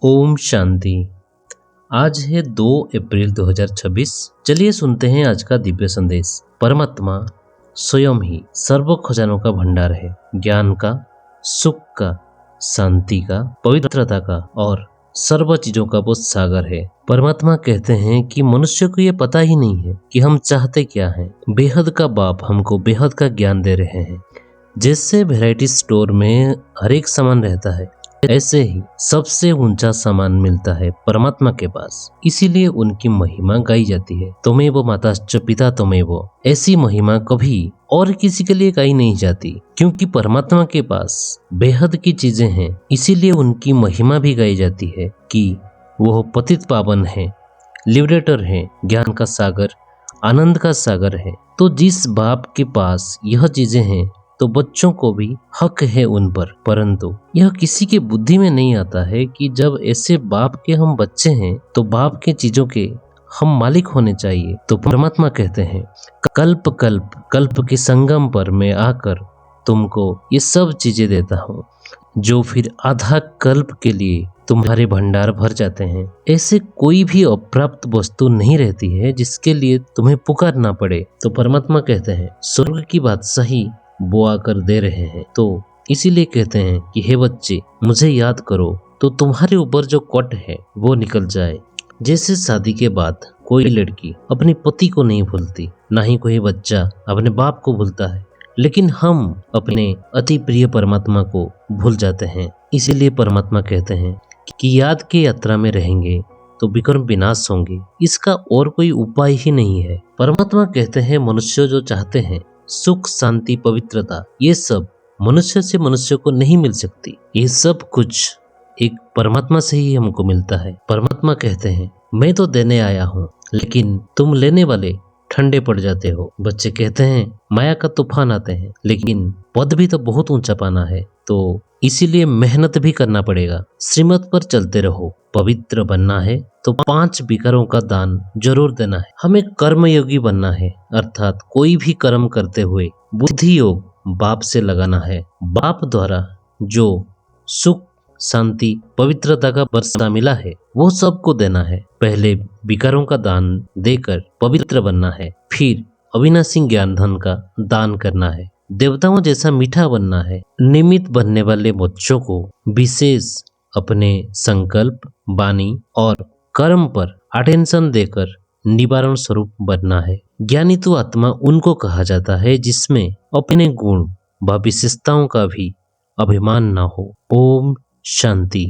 ओम शांति। आज है 2 अप्रैल 2026। चलिए सुनते हैं आज का दिव्य संदेश। परमात्मा स्वयं ही सर्व खजानों का भंडार है, ज्ञान का, सुख का, शांति का, पवित्रता का और सर्व चीजों का वो सागर है। परमात्मा कहते हैं कि मनुष्य को ये पता ही नहीं है कि हम चाहते क्या हैं। बेहद का बाप हमको बेहद का ज्ञान दे रहे हैं। जैसे वैरायटी स्टोर में हर एक सामान रहता है, ऐसे ही सबसे ऊंचा सामान मिलता है परमात्मा के पास। इसीलिए उनकी महिमा गाई जाती है। तुम्हें वो माता च पिता तुम्हें वो। ऐसी महिमा कभी और किसी के लिए गाई नहीं जाती, क्योंकि परमात्मा के पास बेहद की चीजें हैं। इसीलिए उनकी महिमा भी गाई जाती है कि वो पतित पावन है, लिबरेटर है, ज्ञान का सागर, आनंद का सागर है। तो जिस बाप के पास यह चीजें हैं तो बच्चों को भी हक है उन पर। परंतु यह किसी की बुद्धि में नहीं आता है कि जब ऐसे बाप के हम बच्चे हैं तो बाप के चीजों के हम मालिक होने चाहिए। तो परमात्मा कहते हैं कल्प कल्प कल्प के संगम पर मैं आकर तुमको ये सब चीजें देता हूँ, जो फिर आधा कल्प के लिए तुम्हारे भंडार भर जाते हैं। ऐसे कोई भी अप्राप्त वस्तु नहीं रहती है जिसके लिए तुम्हें पुकारना पड़े। तो परमात्मा कहते हैं स्वर्ग की बात सही वो आकर दे रहे हैं। तो इसीलिए कहते हैं कि हे बच्चे, मुझे याद करो तो तुम्हारे ऊपर जो कट है वो निकल जाए। जैसे शादी के बाद कोई लड़की अपने पति को नहीं भूलती, ना ही कोई बच्चा अपने बाप को भूलता है, लेकिन हम अपने अति प्रिय परमात्मा को भूल जाते हैं। इसीलिए परमात्मा कहते हैं कि याद की यात्रा में रहेंगे तो विक्रम विनाश होंगे। इसका और कोई उपाय ही नहीं है। परमात्मा कहते हैं मनुष्य जो चाहते हैं सुख, शांति, पवित्रता, ये सब मनुष्य से मनुष्य को नहीं मिल सकती। ये सब कुछ एक परमात्मा से ही हमको मिलता है। परमात्मा कहते हैं मैं तो देने आया हूँ, लेकिन तुम लेने वाले ठंडे पड़ जाते हो। बच्चे कहते हैं माया का तूफान आते हैं, लेकिन पद भी तो बहुत ऊंचा पाना है, तो इसीलिए मेहनत भी करना पड़ेगा। श्रीमत पर चलते रहो। पवित्र बनना है तो 5 विकारों का दान जरूर देना है। हमें कर्मयोगी बनना है, अर्थात कोई भी कर्म करते हुए बुद्धि योग बाप से लगाना है। बाप द्वारा जो सुख, शांति, पवित्रता का वर्षा मिला है वो सबको देना है। पहले विकारों का दान देकर पवित्र बनना है, फिर अविनाशी ज्ञान धन का दान करना है। देवताओं जैसा मीठा बनना है। निमित्त बनने वाले बच्चों को विशेष अपने संकल्प, वाणी और कर्म पर अटेंशन देकर निवारण स्वरूप बनना है। ज्ञानी तो आत्मा उनको कहा जाता है जिसमें अपने गुण व विशेषताओं का भी अभिमान न हो। ओम शांति।